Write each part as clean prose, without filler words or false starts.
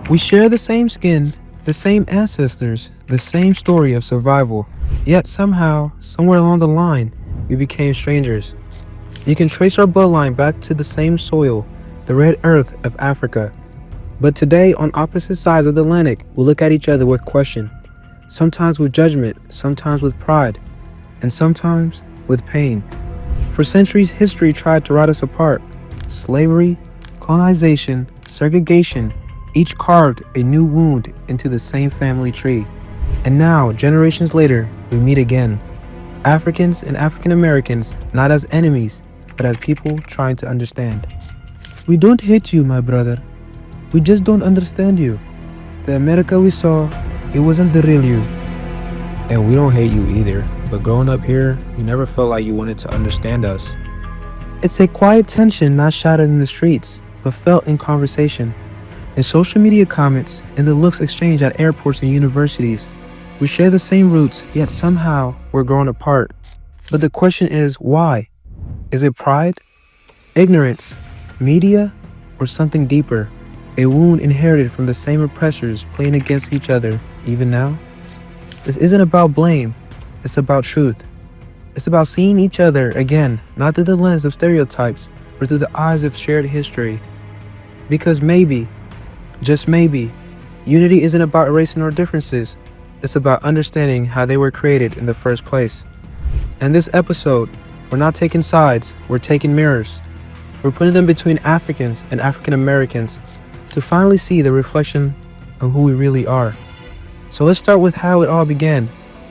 We share the same skin, the same ancestors, the same story of survival. Yet somehow, somewhere along the line, we became strangers. You can trace our bloodline back to the same soil, the red earth of Africa. But today, on opposite sides of the Atlantic, we look at each other with question. Sometimes with judgment, sometimes with pride, and sometimes with pain. For centuries, history tried to write us apart. Slavery, colonization, segregation, each carved a new wound into the same family tree. And now, generations later, we meet again. Africans and African Americans, not as enemies, but as people trying to understand. We don't hate you, my brother. We just don't understand you. The America we saw, it wasn't the real you. And we don't hate you either, but growing up here, we never felt like you wanted to understand us. It's a quiet tension not shouted in the streets, but felt in conversation. In social media comments, in the looks exchanged at airports and universities, we share the same roots, yet somehow we're growing apart. But the question is, why? Is it pride? Ignorance? Media? Or something deeper? A wound inherited from the same oppressors playing against each other, even now? This isn't about blame, it's about truth. It's about seeing each other again, not through the lens of stereotypes, but through the eyes of shared history. Because maybe, just maybe, unity isn't about erasing our differences, it's about understanding how they were created in the first place. In this episode, we're not taking sides, we're taking mirrors. We're putting them between Africans and African Americans to finally see the reflection of who we really are. So let's start with how it all began,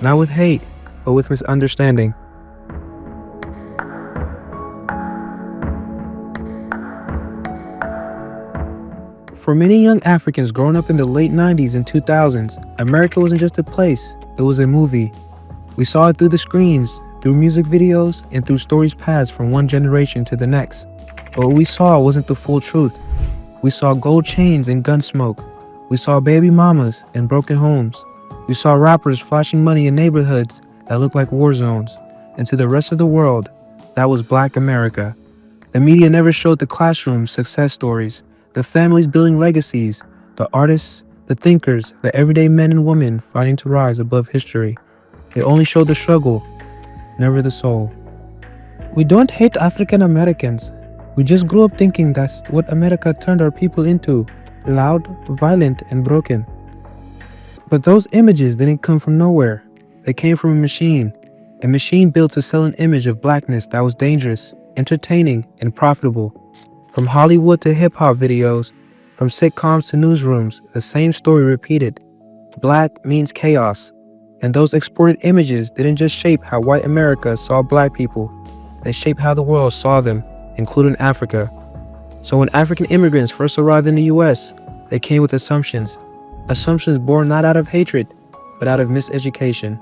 not with hate, but with misunderstanding. For many young Africans growing up in the late 90s and 2000s, America wasn't just a place, it was a movie. We saw it through the screens, through music videos, and through stories passed from one generation to the next. But what we saw wasn't the full truth. We saw gold chains and gun smoke. We saw baby mamas and broken homes. We saw rappers flashing money in neighborhoods that looked like war zones. And to the rest of the world, that was Black America. The media never showed the classroom success stories, the families building legacies, the artists, the thinkers, the everyday men and women fighting to rise above history. They only showed the struggle, never the soul. We don't hate African Americans. We just grew up thinking that's what America turned our people into, loud, violent, and broken. But those images didn't come from nowhere. They came from a machine built to sell an image of blackness that was dangerous, entertaining, and profitable. From Hollywood to hip-hop videos, from sitcoms to newsrooms, the same story repeated. Black means chaos. And those exported images didn't just shape how white America saw Black people, they shaped how the world saw them, including Africa. So when African immigrants first arrived in the US, they came with assumptions born not out of hatred, but out of miseducation.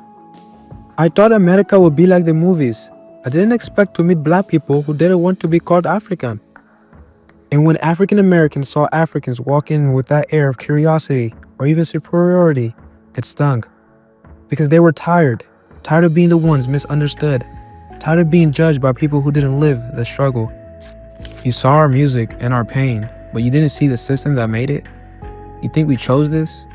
I thought America would be like the movies. I didn't expect to meet Black people who didn't want to be called African. And when African Americans saw Africans walk in with that air of curiosity or even superiority, it stung. Because they were tired of being the ones misunderstood, tired of being judged by people who didn't live the struggle. You saw our music and our pain, but you didn't see the system that made it? You think we chose this?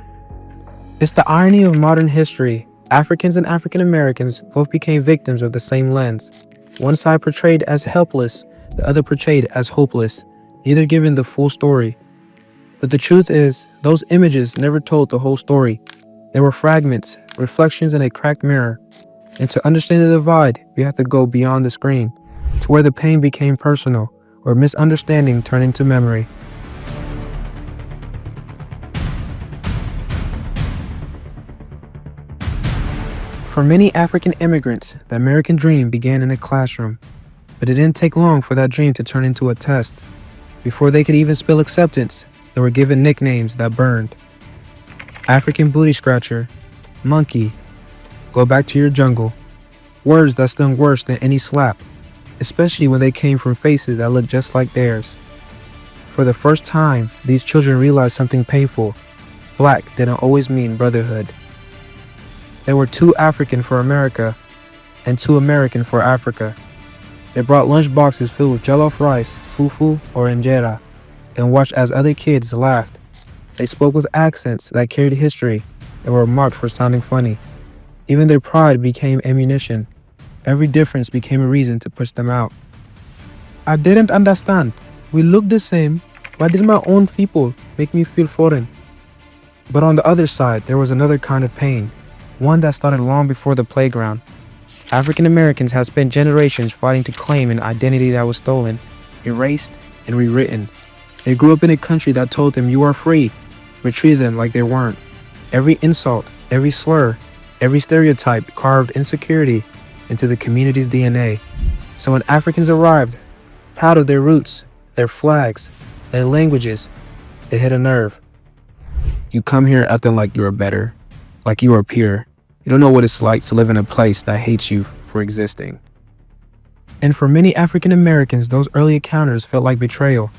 It's the irony of modern history. Africans and African Americans both became victims of the same lens. One side portrayed as helpless, the other portrayed as hopeless, neither given the full story. But the truth is, those images never told the whole story. They were fragments, reflections in a cracked mirror. And to understand the divide, we have to go beyond the screen, to where the pain became personal, or misunderstanding turned into memory. For many African immigrants, the American dream began in a classroom, but it didn't take long for that dream to turn into a test. Before they could even spell acceptance, they were given nicknames that burned. African booty scratcher, monkey, go back to your jungle. Words that stung worse than any slap, especially when they came from faces that looked just like theirs. For the first time, these children realized something painful. Black didn't always mean brotherhood. They were too African for America and too American for Africa. They brought lunch boxes filled with jollof rice, fufu, or injera, and watched as other kids laughed, They spoke with accents that carried history and were marked for sounding funny. Even their pride became ammunition. Every difference became a reason to push them out. I didn't understand. We look the same. Why did my own people make me feel foreign? But on the other side, there was another kind of pain, one that started long before the playground. African Americans had spent generations fighting to claim an identity that was stolen, erased, and rewritten. They grew up in a country that told them you are free, but treated them like they weren't. Every insult, every slur, every stereotype carved insecurity into the community's DNA. So when Africans arrived, proud of their roots, their flags, their languages, it hit a nerve. You come here acting like you're better, like you are pure. You don't know what it's like to live in a place that hates you for existing. And for many African Americans, those early encounters felt like betrayal,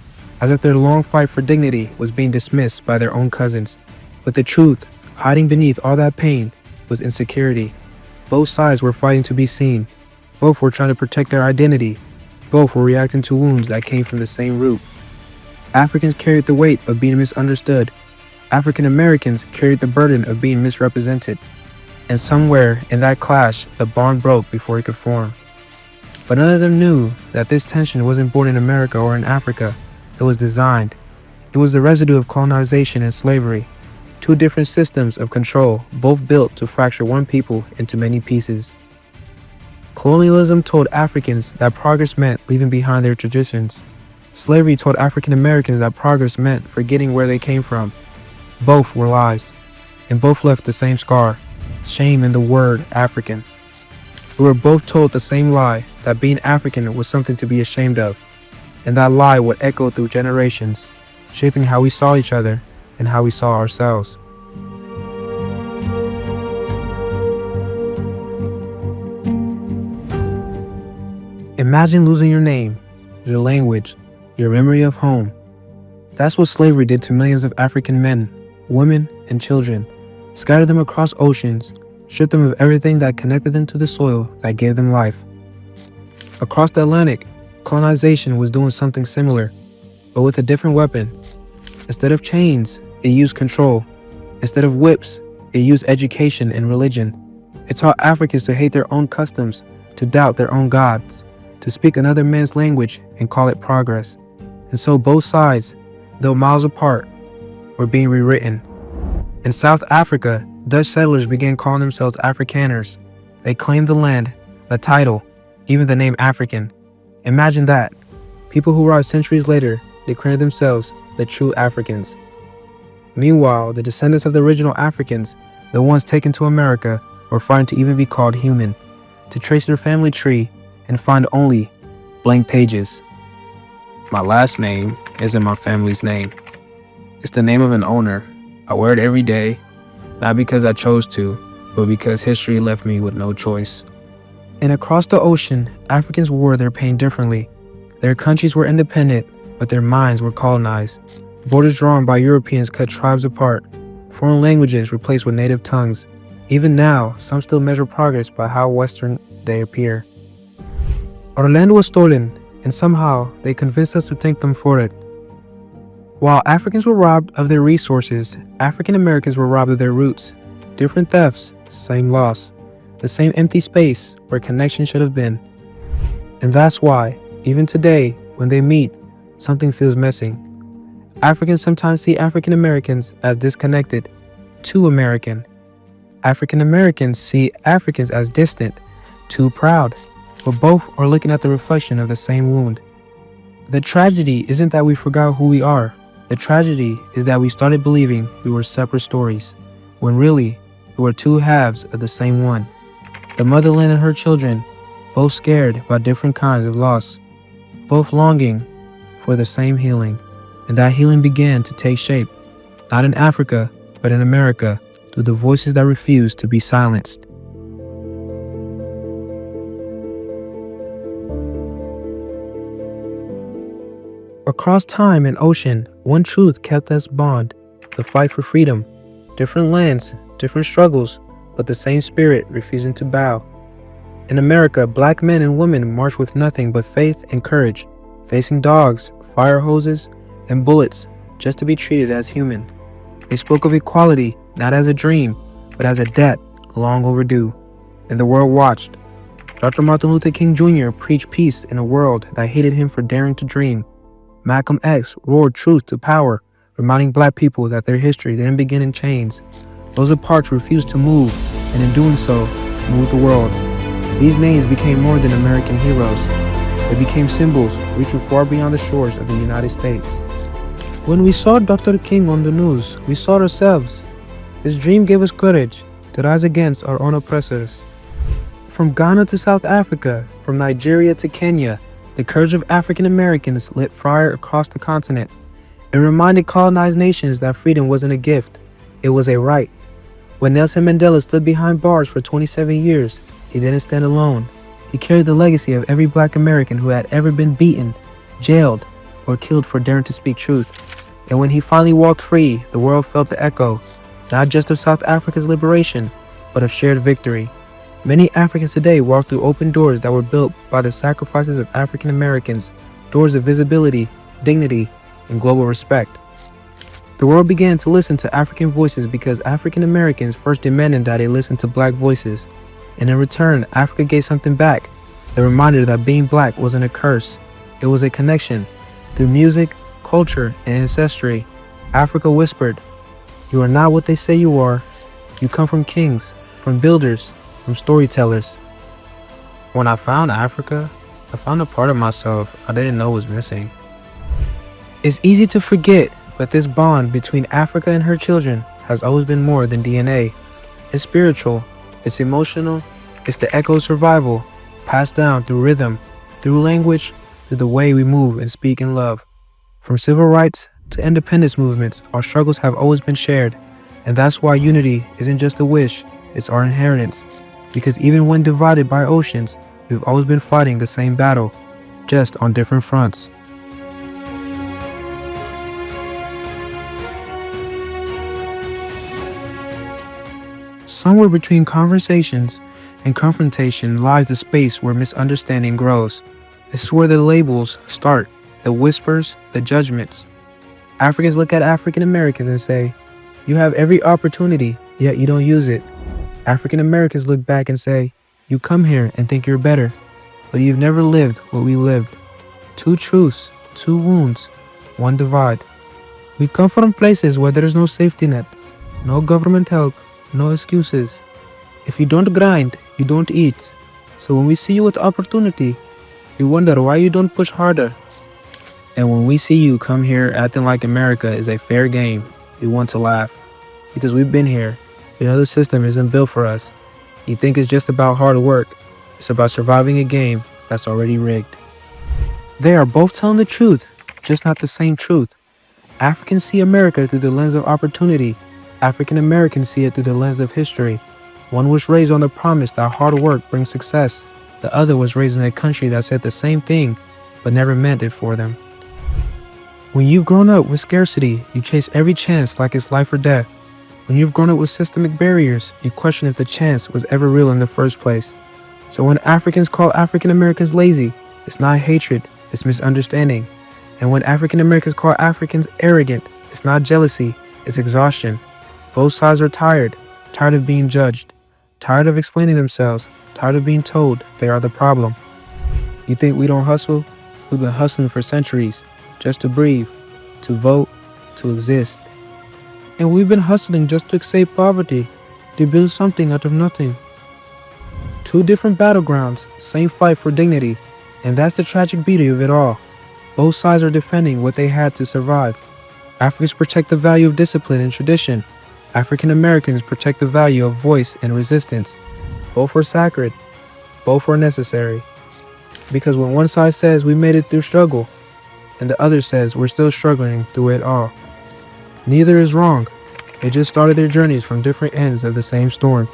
as if their long fight for dignity was being dismissed by their own cousins. But the truth, hiding beneath all that pain, was insecurity. Both sides were fighting to be seen. Both were trying to protect their identity. Both were reacting to wounds that came from the same root. Africans carried the weight of being misunderstood. African Americans carried the burden of being misrepresented. And somewhere in that clash, the bond broke before it could form. But none of them knew that this tension wasn't born in America or in Africa. It was designed. It was the residue of colonization and slavery. Two different systems of control, both built to fracture one people into many pieces. Colonialism told Africans that progress meant leaving behind their traditions. Slavery told African Americans that progress meant forgetting where they came from. Both were lies, and both left the same scar, shame in the word African. We were both told the same lie, that being African was something to be ashamed of, and that lie would echo through generations, shaping how we saw each other and how we saw ourselves. Imagine losing your name, your language, your memory of home. That's what slavery did to millions of African men, women, and children. Scattered them across oceans, stripped them of everything that connected them to the soil that gave them life. Across the Atlantic, colonization was doing something similar, but with a different weapon. Instead of chains, it used control. Instead of whips, it used education and religion. It taught Africans to hate their own customs, to doubt their own gods, to speak another man's language and call it progress. And so both sides, though miles apart, were being rewritten. In South Africa, Dutch settlers began calling themselves Afrikaners. They claimed the land, the title, even the name African. Imagine that. People who arrived centuries later declared themselves the true Africans. Meanwhile, the descendants of the original Africans, the ones taken to America, were fighting to even be called human, to trace their family tree and find only blank pages. My last name isn't my family's name. It's the name of an owner. I wear it every day, not because I chose to, but because history left me with no choice. And across the ocean, Africans wore their pain differently. Their countries were independent, but their minds were colonized. Borders drawn by Europeans cut tribes apart. Foreign languages replaced with native tongues. Even now, some still measure progress by how Western they appear. Our land was stolen, and somehow they convinced us to thank them for it. While Africans were robbed of their resources, African Americans were robbed of their roots. Different thefts, same loss. The same empty space where connection should have been. And that's why, even today, when they meet, something feels missing. Africans sometimes see African Americans as disconnected, too American. African Americans see Africans as distant, too proud. But both are looking at the reflection of the same wound. The tragedy isn't that we forgot who we are. The tragedy is that we started believing we were separate stories, when really, we were two halves of the same one. The motherland and her children, both scared by different kinds of loss, both longing for the same healing. And that healing began to take shape, not in Africa, but in America, through the voices that refused to be silenced. Across time and ocean, one truth kept us bond, the fight for freedom. Different lands, different struggles, but the same spirit refusing to bow. In America, black men and women marched with nothing but faith and courage, facing dogs, fire hoses, and bullets just to be treated as human. They spoke of equality not as a dream, but as a debt long overdue. And the world watched. Dr. Martin Luther King Jr. preached peace in a world that hated him for daring to dream. Malcolm X roared truth to power, reminding black people that their history didn't begin in chains. Rosa Parks refused to move, and in doing so, moved the world. These names became more than American heroes. They became symbols reaching far beyond the shores of the United States. When we saw Dr. King on the news, we saw ourselves. His dream gave us courage to rise against our own oppressors. From Ghana to South Africa, from Nigeria to Kenya, the courage of African Americans lit fire across the continent. It reminded colonized nations that freedom wasn't a gift, it was a right. When Nelson Mandela stood behind bars for 27 years, he didn't stand alone. He carried the legacy of every black American who had ever been beaten, jailed, or killed for daring to speak truth. And when he finally walked free, the world felt the echo, not just of South Africa's liberation, but of shared victory. Many Africans today walk through open doors that were built by the sacrifices of African Americans, doors of visibility, dignity, and global respect. The world began to listen to African voices because African Americans first demanded that they listen to black voices. And in return, Africa gave something back, the reminder that being black wasn't a curse, it was a connection. Through music, culture, and ancestry, Africa whispered, "You are not what they say you are. You come from kings, from builders, from storytellers." When I found Africa, I found a part of myself I didn't know was missing. It's easy to forget, but this bond between Africa and her children has always been more than DNA. It's spiritual, it's emotional, it's the echo of survival, passed down through rhythm, through language, through the way we move and speak and love. From civil rights to independence movements, our struggles have always been shared. And that's why unity isn't just a wish, it's our inheritance. Because even when divided by oceans, we've always been fighting the same battle, just on different fronts. Somewhere between conversations and confrontation lies the space where misunderstanding grows. This is where the labels start, the whispers, the judgments. Africans look at African Americans and say, "You have every opportunity, yet you don't use it." African Americans look back and say, "You come here and think you're better, but you've never lived what we lived." Two truths, two wounds, one divide. We come from places where there is no safety net, no government help, no excuses. If you don't grind, you don't eat. So when we see you with opportunity, we wonder why you don't push harder. And when we see you come here acting like America is a fair game, we want to laugh. Because we've been here. We know the system isn't built for us. You think it's just about hard work. It's about surviving a game that's already rigged. They are both telling the truth, just not the same truth. Africans see America through the lens of opportunity. African Americans see it through the lens of history. One was raised on the promise that hard work brings success. The other was raised in a country that said the same thing, but never meant it for them. When you've grown up with scarcity, you chase every chance like it's life or death. When you've grown up with systemic barriers, you question if the chance was ever real in the first place. So when Africans call African Americans lazy, it's not hatred, it's misunderstanding. And when African Americans call Africans arrogant, it's not jealousy, it's exhaustion. Both sides are tired of being judged, tired of explaining themselves, tired of being told they are the problem. You think we don't hustle? We've been hustling for centuries, just to breathe, to vote, to exist. And we've been hustling just to escape poverty, to build something out of nothing. Two different battlegrounds, same fight for dignity, and that's the tragic beauty of it all. Both sides are defending what they had to survive. Africans protect the value of discipline and tradition. African Americans protect the value of voice and resistance. Both are sacred, both are necessary. Because when one side says we made it through struggle, and the other says we're still struggling through it all, neither is wrong. They just started their journeys from different ends of the same storm.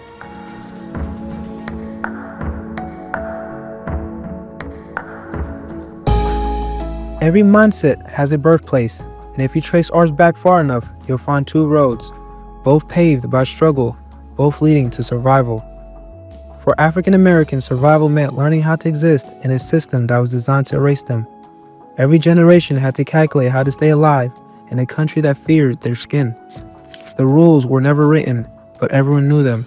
Every mindset has a birthplace, and if you trace ours back far enough, you'll find two roads, both paved by struggle, both leading to survival. For African Americans, survival meant learning how to exist in a system that was designed to erase them. Every generation had to calculate how to stay alive in a country that feared their skin. The rules were never written, but everyone knew them.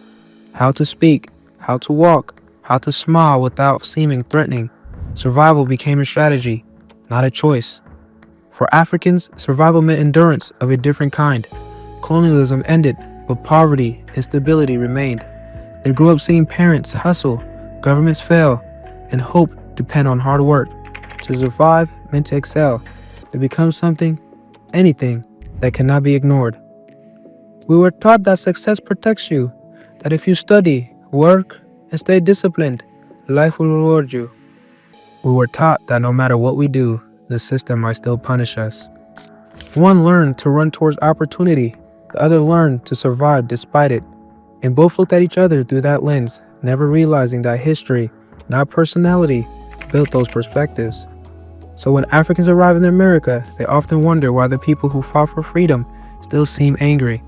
How to speak, how to walk, how to smile without seeming threatening. Survival became a strategy, not a choice. For Africans, survival meant endurance of a different kind. Colonialism ended, but poverty and instability remained. They grew up seeing parents hustle, governments fail, and hope depend on hard work. To survive meant to excel, to become something, anything, that cannot be ignored. We were taught that success protects you, that if you study, work, and stay disciplined, life will reward you. We were taught that no matter what we do, the system might still punish us. One learned to run towards opportunity, the other learned to survive despite it. And both looked at each other through that lens, never realizing that history, not personality, built those perspectives. So when Africans arrive in America, they often wonder why the people who fought for freedom still seem angry.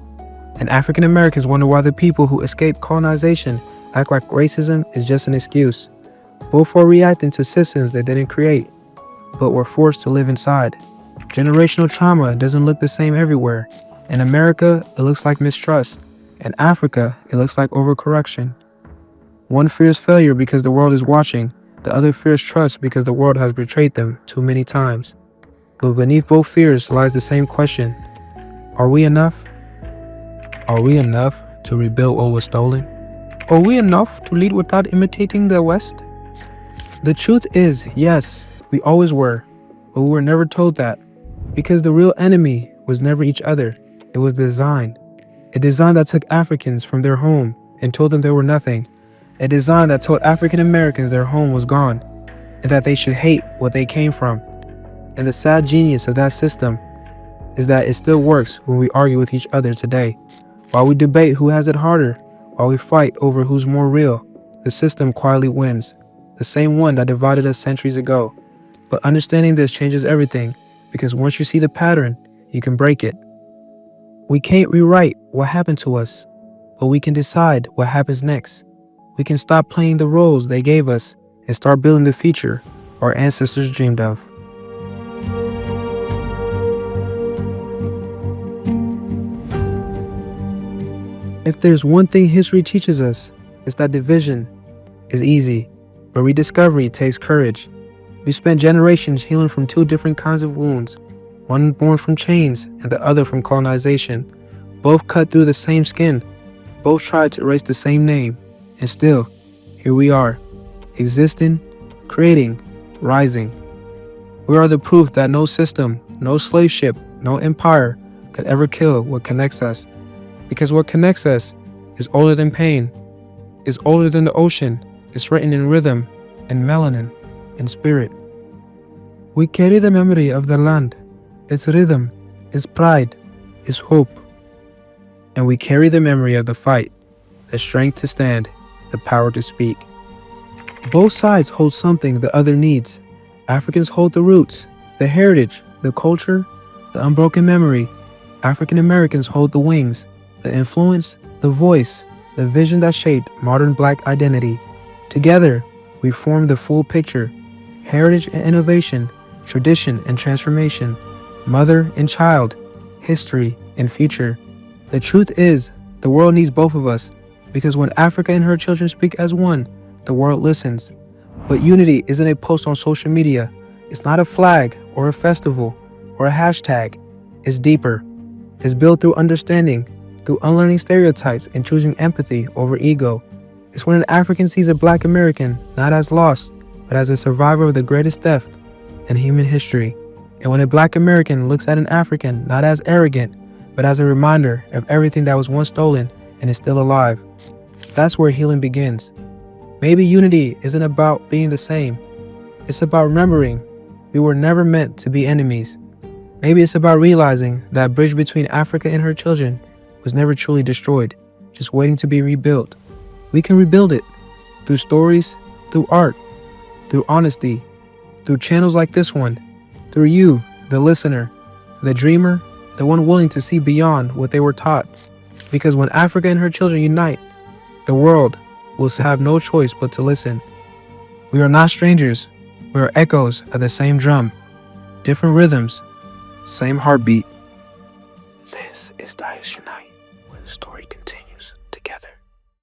And African Americans wonder why the people who escaped colonization act like racism is just an excuse. Both are reacting to systems they didn't create, but were forced to live inside. Generational trauma doesn't look the same everywhere. In America, it looks like mistrust. In Africa, it looks like overcorrection. One fears failure because the world is watching. The other fears trust because the world has betrayed them too many times. But beneath both fears lies the same question. Are we enough? Are we enough to rebuild what was stolen? Are we enough to lead without imitating the West? The truth is, yes, we always were, but we were never told that. Because the real enemy was never each other, it was design. A design that took Africans from their home and told them they were nothing. A design that told African Americans their home was gone and that they should hate what they came from. And the sad genius of that system is that it still works when we argue with each other today. While we debate who has it harder, while we fight over who's more real, the system quietly wins, the same one that divided us centuries ago. But understanding this changes everything, because once you see the pattern, you can break it. We can't rewrite what happened to us, but we can decide what happens next. We can stop playing the roles they gave us and start building the future our ancestors dreamed of. If there's one thing history teaches us, it's that division is easy, but rediscovery takes courage. We spent generations healing from two different kinds of wounds, one born from chains and the other from colonization. Both cut through the same skin, both tried to erase the same name, and still, here we are, existing, creating, rising. We are the proof that no system, no slave ship, no empire could ever kill what connects us. Because what connects us is older than pain, is older than the ocean, is written in rhythm, in melanin, in spirit. We carry the memory of the land, its rhythm, its pride, its hope. And we carry the memory of the fight, the strength to stand, the power to speak. Both sides hold something the other needs. Africans hold the roots, the heritage, the culture, the unbroken memory. African Americans hold the wings, the influence, the voice, the vision that shaped modern Black identity. Together, we form the full picture: heritage and innovation, tradition and transformation, mother and child, history and future. The truth is, the world needs both of us, because when Africa and her children speak as one, the world listens. But unity isn't a post on social media. It's not a flag or a festival or a hashtag. It's deeper. It's built through understanding, through unlearning stereotypes and choosing empathy over ego. It's when an African sees a Black American not as lost, but as a survivor of the greatest theft in human history. And when a Black American looks at an African not as arrogant, but as a reminder of everything that was once stolen and is still alive. That's where healing begins. Maybe unity isn't about being the same. It's about remembering we were never meant to be enemies. Maybe it's about realizing that bridge between Africa and her children was never truly destroyed, just waiting to be rebuilt. We can rebuild it through stories, through art, through honesty, through channels like this one, through you, the listener, the dreamer, the one willing to see beyond what they were taught. Because when Africa and her children unite, the world will have no choice but to listen. We are not strangers. We are echoes of the same drum, different rhythms, same heartbeat. This is Dice Unite. story continues.